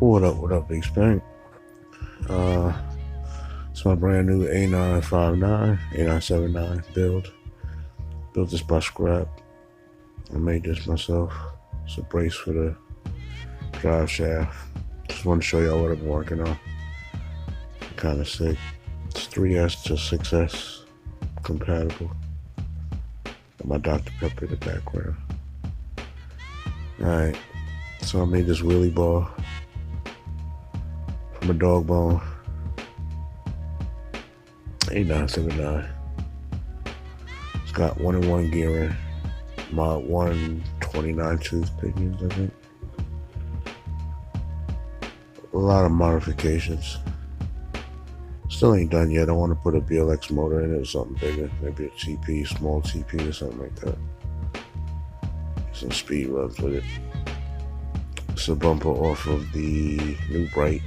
What up, BigSpankz? It's my brand new a959, a979 build. Built this by scrap. I made this myself. It's a brace for the drive shaft. Just want to show y'all what I've been working on. Kind of sick. It's 3S to 6S compatible. Got my Dr. Pepper in the background. Alright, so I made this wheelie bar from a dog bone. A979. It's got 1-in-1 gearing. My 129 tooth pinions, I think. A lot of modifications. Still ain't done yet. I want to put a BLX motor in it or something bigger. Maybe a TP, small TP or something like that. Some speed runs with it. It's a bumper off of the New Bright.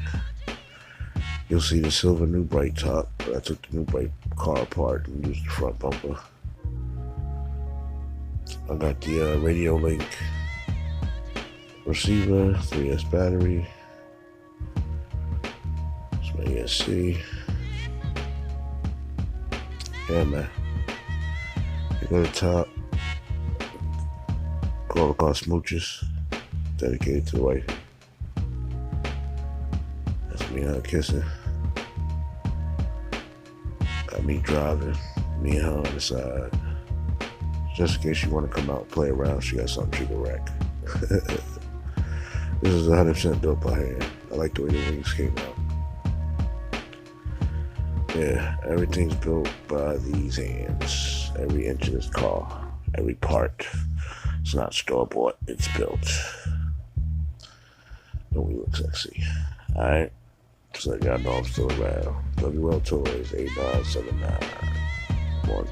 You'll see the silver New Bright top, but I took the New Bright car apart and used the front bumper. I got the Radio Link receiver, 3S battery. It's my ESC. Yeah, man. You go to the top. Call the car SMOOCHEZ. Dedicated to the wife. That's me out kissing. Got me driving. Me and her on the side. Just in case you want to come out and play around, she got something she can wreck. This is 100% built by hand. I like the way the wings came out. Yeah, everything's built by these hands. Every inch of this car, every part. It's not store-bought, it's built. Don't we look sexy? Alright, so y'all know I'm still around. Wltoys A979. One.